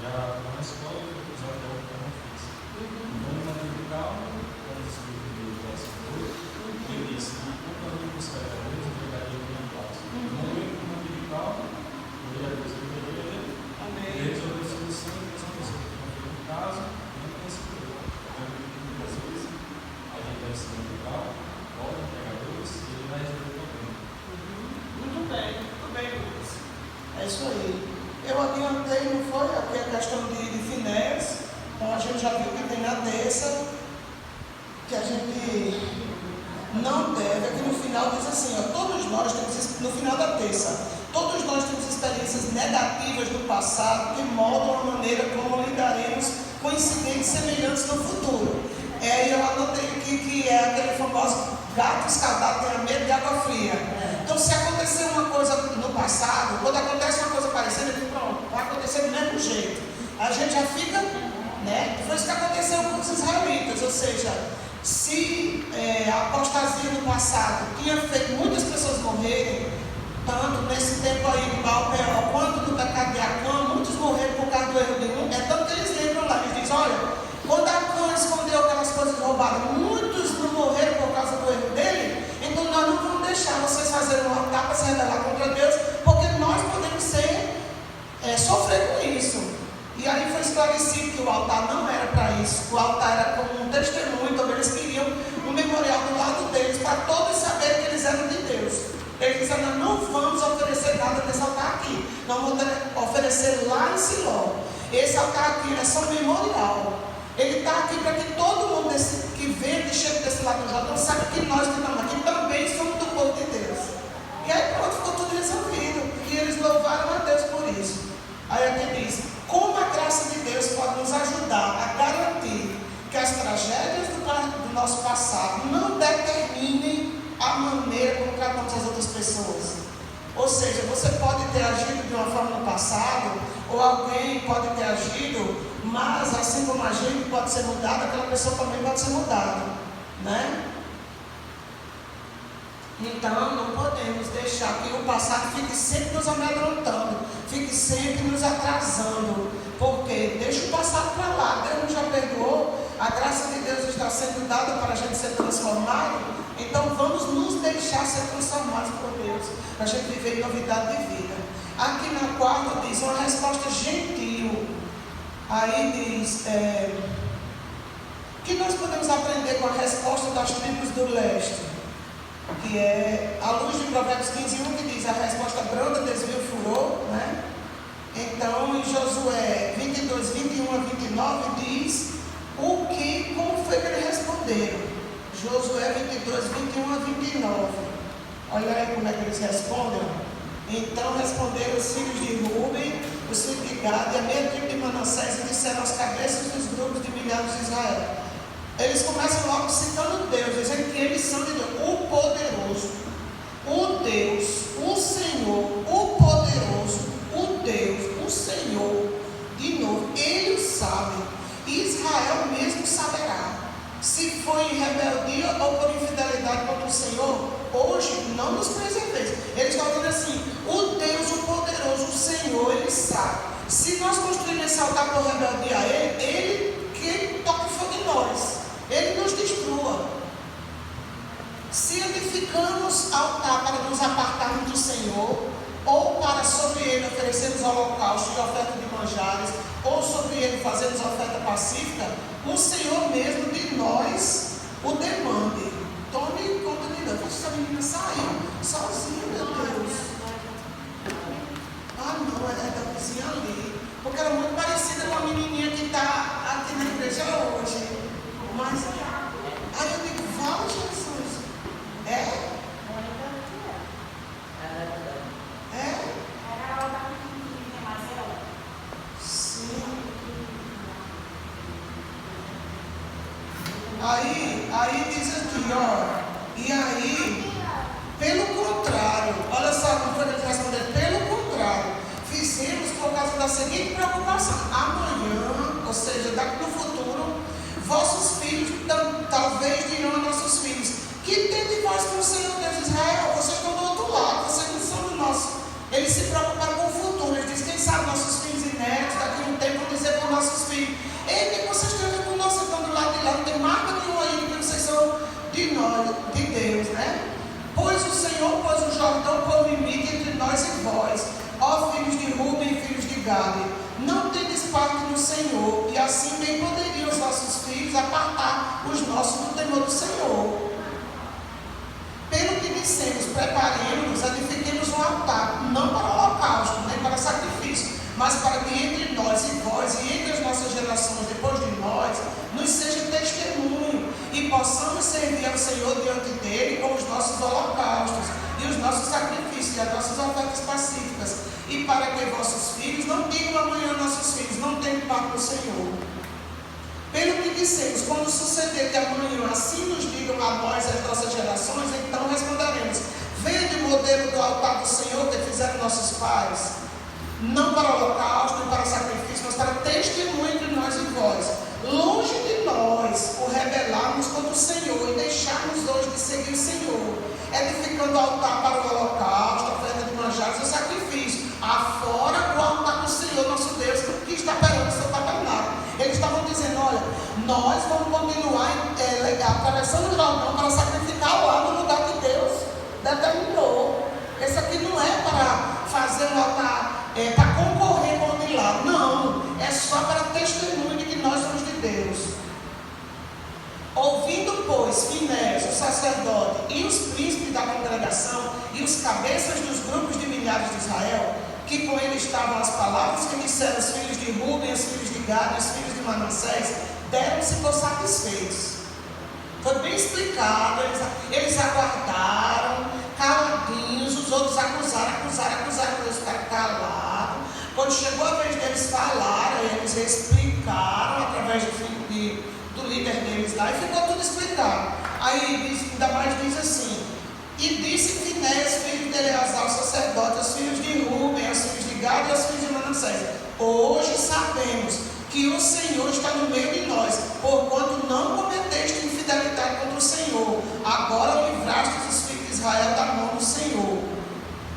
já na escola eu usava o que eu não fiz. Então, numa tributal, quando eu escrevi o verso 2, ele disse que quando eu buscaria a Deus, eu entregaria o meu passo. No momento uma tributal, eu ia a Deus, eu entreguei a Ele. E ele resolveu a solução e essa pessoa que não fez no caso, não conhece Deus. Então, muitas vezes, a gente deve ser tributal, volta, entrega a Deus e ele vai resolver o problema. Muito bem, Lucas. É isso aí. Eu adiantei, não foi? Aqui a questão de Finéias. Então a gente já viu que tem na terça, que a gente não deve. Aqui no final diz assim, ó, todos nós temos, no final da terça, todos nós temos experiências negativas do passado que moldam a maneira como lidaremos com incidentes semelhantes no futuro. E eu anotei aqui que é aquele famoso gato escaldado tem medo de água fria. Então, se acontecer uma coisa no passado, quando acontece uma coisa parecida, pronto, vai acontecer do mesmo jeito. A gente já fica, né? Foi isso que aconteceu com os israelitas, ou seja, se a apostasia no passado tinha feito muitas pessoas morrerem, tanto nesse tempo aí do Baal-Peor quanto no pecado de Acã, muitos morreram por causa do erro de um. É tanto que eles lembram lá, eles dizem, olha, quando Acã escondeu aquelas coisas roubadas, muitos não morreram por causa do erro dele, então nós não vamos deixar vocês fazerem um altar para se rebelar contra Deus, porque nós podemos sofrer com isso. E aí foi esclarecido que o altar não era para isso, o altar era como um testemunho, então eles queriam um memorial do lado deles, para todos saberem que eles eram de Deus. Eles disseram, não vamos oferecer nada nesse altar aqui, nós vamos oferecer lá em Siló. Esse altar aqui é só um memorial. Ele está aqui para que todo mundo que vem que chega desse lado do Jordão saiba que nós que estamos aqui também somos do povo de Deus. E aí pronto, ficou tudo resolvido. E eles louvaram a Deus por isso. Aí aqui diz, como a graça de Deus pode nos ajudar a garantir que as tragédias do nosso passado não determinem a maneira como tratamos as outras pessoas. Ou seja, você pode ter agido de uma forma no passado, ou alguém pode ter agido, mas assim como a gente pode ser mudada, aquela pessoa também pode ser mudada, né? Então não podemos deixar que o passado fique sempre nos amedrontando, fique sempre nos atrasando, porque deixa o passado para lá, Deus já perdoou, a graça de Deus está sendo dada para a gente ser transformado, então vamos nos deixar ser transformados por Deus, para a gente viver em novidade de vida. Aqui na quarta diz uma resposta gentil. Aí diz que nós podemos aprender com a resposta das tribos do leste, que é a luz de Provérbios 15:1, que diz a resposta branda desvia o furor, né? Então em Josué 22, 21 a 29 diz como foi que eles responderam. Josué 22, 21 a 29. Olha aí como é que eles respondem. Então responderam os filhos de Rúben, os filhos de Gad e a meia tribo de Manassés e disseram aos cabeças dos grupos de milhares de Israel. Eles começam logo citando Deus, dizendo que eles são de Deus, o poderoso, o Deus, o Senhor, o poderoso, o Deus, o Senhor. De novo, Ele sabe, Israel mesmo saberá, se foi em rebeldia ou por infidelidade contra o Senhor. Hoje não nos preserveis. Eles estão dizendo assim, o Deus, o poderoso, o Senhor, Ele sabe. Se nós construirmos esse altar por rebeldia a Ele que toque fogo em nós, Ele nos destrua. Se edificamos altar para nos apartarmos do Senhor, ou para sobre Ele oferecermos holocausto e oferta de manjares, ou sobre Ele fazermos oferta pacífica, o Senhor mesmo de nós o demande. Tome conta de Deus. Essa menina saiu sozinha, meu Deus. Ah, não, é da vizinha ali. Porque ela é muito parecida com a menininha que está aqui na igreja hoje. Mas, aí eu digo, vale Jesus. É? Sim. Aí diz aqui, ó. E aí, pelo contrário, olha só como foi que eles responderam. seguinte preocupação: amanhã, ou seja, daqui no futuro, vossos filhos talvez dirão a nossos filhos: que tem de vós com o Senhor Deus de Israel? Vocês estão do outro lado, vocês não são do nosso. Eles se preocuparam com o futuro. Eles dizem: quem sabe nossos filhos e netos, daqui a um tempo, vão dizer para os nossos filhos: ei, o que vocês têm a ver com o nosso? Estão do lado de lá, não tem marca nenhuma aí, que vocês são de nós, de Deus, né? Pois o Senhor pôs o Jordão por limite entre nós e vós, ó filhos de Ruben e filhos de Gade. Não tendes parte no Senhor, e assim bem poderiam os vossos filhos apartar os nossos do temor do Senhor. Pelo que dissemos, preparemos-nos, edifiquemos um altar, não para holocausto, nem para sacrifício, mas para que entre nós e vós, e entre as nossas gerações depois de nós, nos seja testemunho, e possamos servir ao Senhor diante dele com os nossos holocaustos, e os nossos sacrifícios, e as nossas ofertas pacíficas, e para que vossos filhos não digam amanhã nossos filhos: não têm parte no Senhor. Pelo que dissemos, quando suceder que amanhã assim nos digam a nós as nossas gerações, então responderemos: vede o modelo do altar do Senhor que fizeram nossos pais, não para holocausto, nem para sacrifício, mas para testemunho entre nós e vós. Longe de nós o rebelarmos contra o Senhor e deixarmos hoje de seguir o Senhor, edificando o altar para o holocausto, a oferta de manjares e o sacrifício, afora o altar do Senhor nosso Deus, que está perante o seu tabernáculo. Eles estavam dizendo: olha, nós vamos continuar atravessando o Jordão para sacrificar lá no lugar que Deus determinou. Esse aqui não é para fazer um altar, para concorrer com o de lá. Não, é só para testemunho de que nós somos de Deus. Ouvindo, pois, Finéias, o sacerdote, e os príncipes da congregação, e os cabeças dos grupos de milhares de Israel, que com ele estavam as palavras que disseram os filhos de Ruben, os filhos de Gade e os filhos de Manassés, deram-se por satisfeitos. Foi bem explicado, eles aguardaram, caladinhos, os outros acusaram, eles ficaram calados. Quando chegou a vez deles falar, eles explicaram através do líder deles lá, e ficou tudo explicado. Aí ainda mais diz assim: e disse Finéias, filho de Eleazar, o sacerdote, aos filhos de Ruben, aos filhos de Gade e aos filhos de Manassés: hoje sabemos que o Senhor está no meio de nós, porquanto não cometeste infidelidade contra o Senhor. Agora livraste os filhos de Israel da mão do Senhor.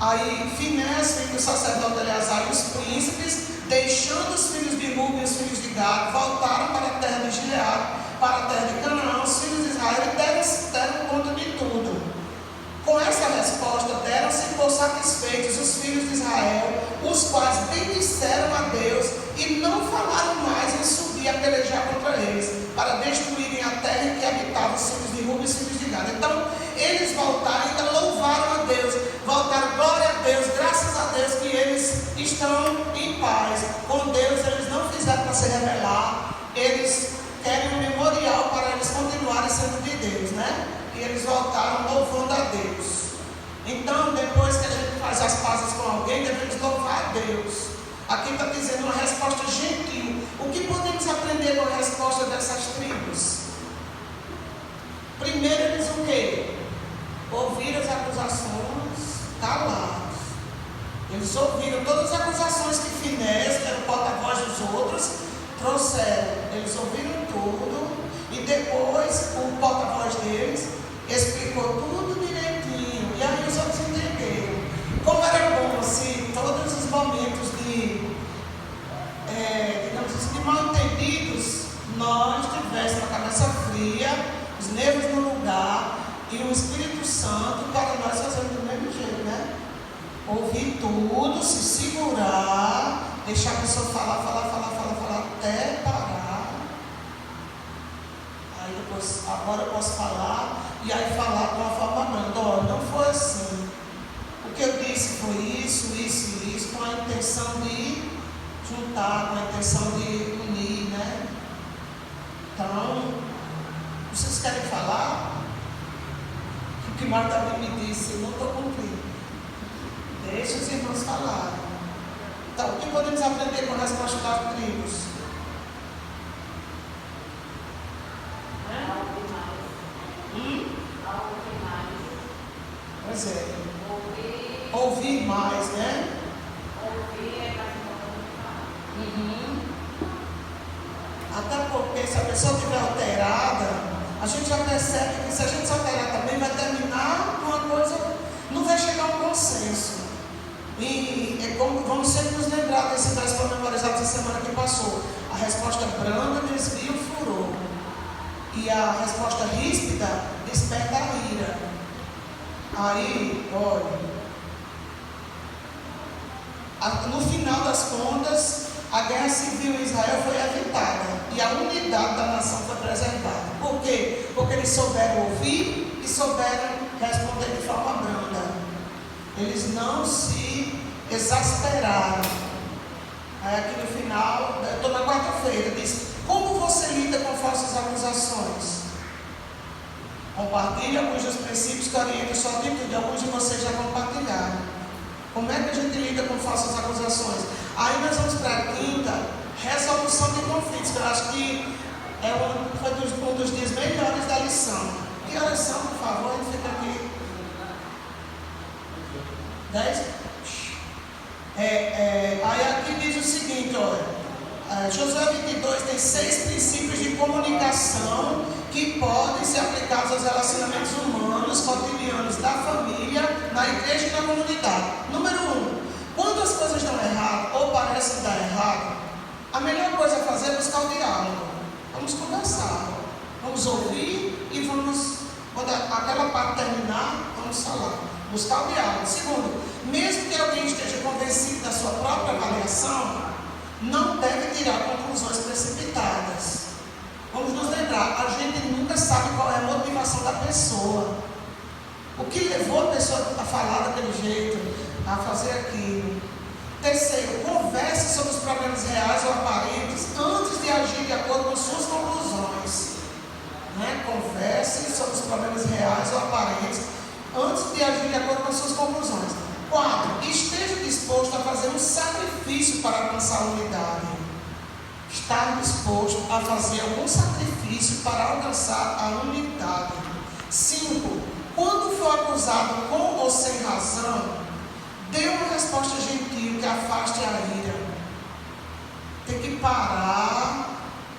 Aí Finéias, filho do sacerdote Eleazar, e os príncipes, deixando os filhos de Ruben e os filhos de Gade, voltaram para a terra de Gileade, para a terra de Canaã, os filhos de Israel, e deram conta de tudo. Com essa resposta, deram-se por satisfeitos os filhos de Israel, os quais bendisseram a Deus e não falaram mais em subir a pelejar contra eles, para destruírem a terra em que habitavam os filhos de Ruben e os filhos de Gade. Então, eles voltaram, ainda louvaram a Deus, voltaram: glória a Deus, graças a Deus que eles estão em paz. Com Deus eles não fizeram para se rebelar, eles querem um memorial para eles continuarem sendo de Deus, né? E eles voltaram louvando a Deus. Então, depois que a gente faz as pazes com alguém, devemos louvar a Deus. Aqui está dizendo uma resposta gentil. O que podemos aprender com a resposta dessas tribos? Primeiro, eles o quê? Ouviram as acusações calados. Eles ouviram todas as acusações que Finéias, que era o porta-voz dos outros, trouxeram. Eles ouviram tudo, e depois o porta-voz deles explicou tudo direitinho, e aí os outros entenderam. Como era bom se todos os momentos digamos assim, de mal entendidos, nós tivéssemos a cabeça fria, os nervos no lugar e o Espírito Santo para nós fazermos do mesmo jeito, né? Ouvir tudo, se segurar, deixar a pessoa falar até parar. Aí depois, agora eu posso falar, e aí falar de uma forma branda: olha, não foi assim. O que eu disse foi isso, com a intenção de juntar, com a intenção de unir, né? Então, vocês querem falar? O que Marta me disse, eu não estou cumprindo. Deixa os irmãos falarem. Então, o que podemos aprender com a resposta das tribos? Pois é. Ouvir mais, né? Até porque se a pessoa estiver alterada, a gente já percebe que se a gente se alterar também, vai terminar uma coisa, não vai chegar a um consenso. E é como, vamos sempre nos lembrar desse verso para memorizar essa semana que passou. A resposta branda desvia o furor. E a resposta ríspida desperta a ira. Aí, olha, no final das contas, a guerra civil em Israel foi evitada e a unidade da nação foi preservada. Por quê? Porque eles souberam ouvir e souberam responder de forma branda. Eles não se exasperaram. Aí aqui no final, eu estou na quarta-feira, diz: como você lida com falsas acusações? Compartilhe alguns dos princípios que orientam sua atitude. Alguns de vocês já compartilharam. Como é que a gente lida com falsas acusações? Aí nós vamos para a quinta, resolução de conflitos, que eu acho que foi um dos dias melhores da lição. Que oração, por favor, a gente fica aqui. 10? Aí aqui diz o seguinte, olha, Josué 22 tem 6 princípios de comunicação que podem ser aplicados aos relacionamentos humanos, cotidianos da família, na igreja e na comunidade. Número 1, quando as coisas dão errado ou parecem dar errado, a melhor coisa a fazer é buscar o diálogo. Vamos conversar, vamos ouvir e vamos, quando aquela parte terminar, vamos falar. Buscar o diálogo. Segundo, mesmo que alguém esteja convencido da sua própria avaliação, não deve tirar conclusões precipitadas. Vamos nos lembrar, a gente nunca sabe qual é a motivação da pessoa. O que levou a pessoa a falar daquele jeito, a fazer aquilo. Terceiro, converse sobre os problemas reais ou aparentes antes de agir de acordo com suas conclusões. Converse sobre os problemas reais ou aparentes antes de agir de acordo com suas conclusões. 4, esteja disposto a fazer um sacrifício para alcançar a unidade. Estar disposto a fazer algum sacrifício para alcançar a unidade. 5, quando for acusado com ou sem razão, dê uma resposta gentil que afaste a ira. Tem que parar,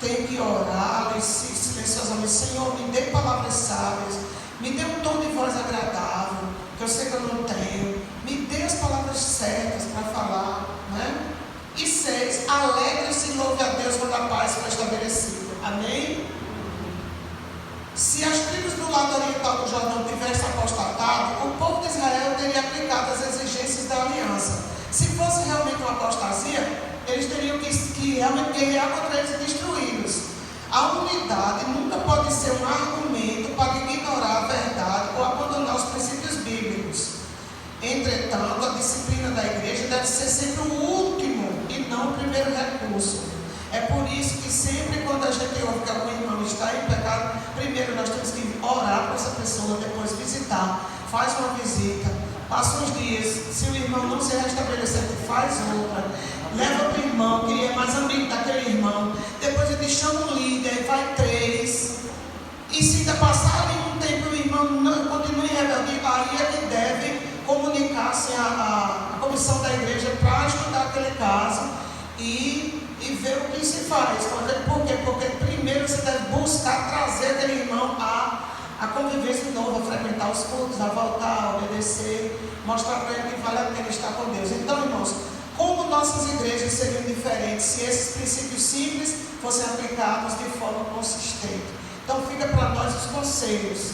tem que orar silenciosamente. Senhor, me dê palavras sábias, me dê um tom de voz agradável, que eu sei que eu não tenho. Me dê as palavras certas para falar, E 6, alegre-se e louve a Deus quando a paz foi estabelecida. Amém? Se as tribos do lado oriental do Jordão tivessem apostatado, o povo de Israel teria aplicado as exigências da aliança. Se fosse realmente uma apostasia, eles teriam que realmente guerrear contra eles e destruí-los. A unidade nunca pode ser um argumento para ignorar a verdade ou abandonar os princípios bíblicos. Entretanto, a disciplina da igreja deve ser sempre o último e não o primeiro recurso. É por isso que sempre quando a gente ouve que algum irmão está em pecado, primeiro nós temos que orar para essa pessoa, depois visitar, faz uma visita, passa uns dias, se o irmão não se restabelecer, faz outra, leva para o irmão, que é mais amigo daquele irmão, depois ele chama um líder, vai 3, e se ainda passar ali um tempo o irmão não continua em rebeldia, aí ele deve comunicar-se à comissão da igreja para estudar aquele caso e ver o que se faz. Por quê? Porque primeiro você deve buscar trazer aquele irmão a convivência de novo, a frequentar os cultos, a voltar, a obedecer, mostrar para ele que vale a pena estar com Deus. Então, irmãos, como nossas igrejas seriam diferentes se esses princípios simples fossem aplicados de forma consistente? Então, fica para nós os conselhos.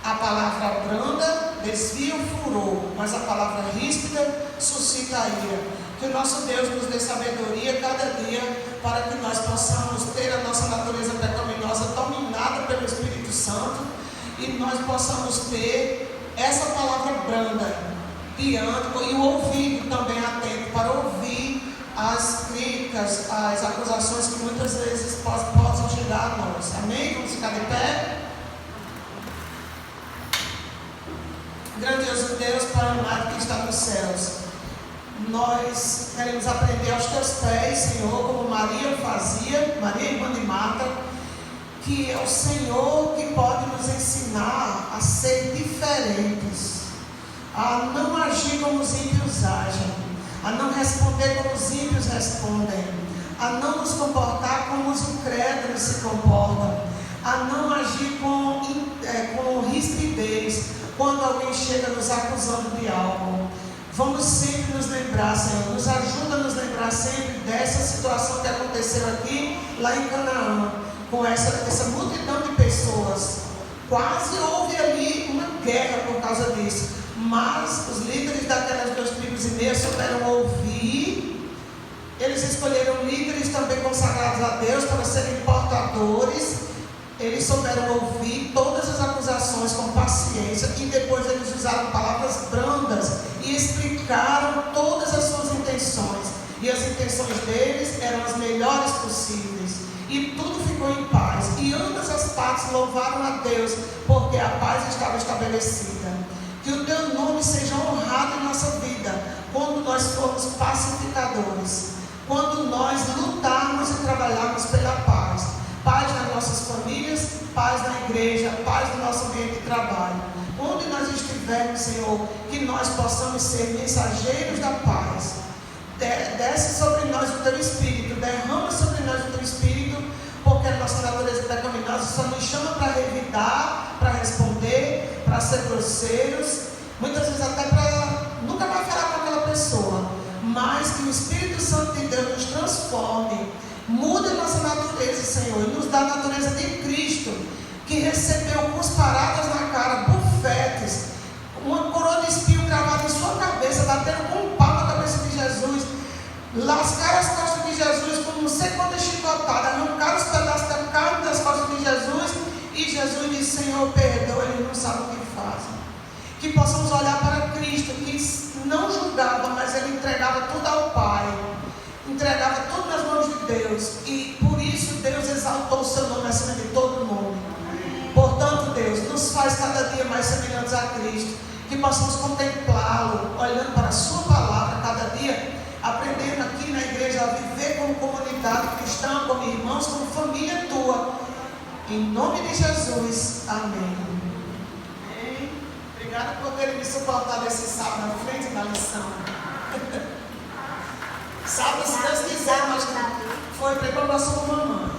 A palavra branda desvia o furor, mas a palavra ríspida suscita a ira. Que o nosso Deus nos dê sabedoria cada dia para que nós possamos ter a nossa natureza pecaminosa dominada pelo Espírito Santo e nós possamos ter essa palavra branda diante e o ouvido também atento para ouvir as críticas, as acusações que muitas vezes possam chegar a nós. Amém? Vamos ficar de pé? Grandioso Deus, Pai amado que está nos céus, nós queremos aprender aos teus pés, Senhor, como Maria fazia, Maria irmã de Marta, que é o Senhor que pode nos ensinar a ser diferentes, a não agir como os ímpios agem, a não responder como os ímpios respondem, a não nos comportar como os incrédulos se comportam, a não agir com rispidez quando alguém chega nos acusando de algo. Vamos sempre nos lembrar, Senhor, nos ajuda a nos lembrar sempre dessa situação que aconteceu aqui, lá em Canaã, com essa multidão de pessoas. Quase houve ali uma guerra por causa disso, mas os líderes daquelas 2 tribos e meia souberam ouvir. Eles escolheram líderes também consagrados a Deus para serem portadores. Eles souberam ouvir todas as acusações com paciência e depois eles usaram palavras brandas e explicaram todas as suas intenções. E as intenções deles eram as melhores possíveis. E tudo ficou em paz. E ambas as partes louvaram a Deus, porque a paz estava estabelecida. Que o teu nome seja honrado em nossa vida, quando nós formos pacificadores, quando nós lutarmos e trabalharmos pela paz. Paz nas nossas famílias, paz na igreja, paz no nosso ambiente de trabalho. Onde nós estivermos, Senhor, que nós possamos ser mensageiros da paz. Desce sobre nós o teu Espírito, derrama sobre nós o teu Espírito, porque a nossa natureza pecaminosa só nos chama para revidar, para responder, para ser grosseiros, muitas vezes até para nunca mais falar com aquela pessoa, mas que o Espírito Santo de Deus nos transforme, mude a nossa natureza, Senhor, e nos dá a natureza de Cristo, que recebeu cusparadas na cara, bufetes, uma coroa de espinho gravada em sua cabeça, batendo com um pau na cabeça de Jesus, lascaram as costas de Jesus com não sei quantas chicotadas, arrancaram os pedaços da carne das costas de Jesus, e Jesus disse: Senhor, perdoa, eles não sabem o que fazem. Que possamos olhar para Cristo, que não julgava, mas ele entregava tudo ao Pai, entregava tudo nas mãos de Deus, e por isso Deus exaltou o seu nome acima de todo nome. Portanto, Deus, nos faz cada dia mais semelhantes a Cristo, que possamos contemplá-lo, olhando para a sua palavra cada dia, aprendendo aqui na igreja a viver como comunidade cristã, como irmãos, como família tua. Em nome de Jesus, amém. Amém. Obrigada por terem me suportado esse sábado na frente da lição. Sábado, se Deus quiser, mas foi para a nossa mamãe.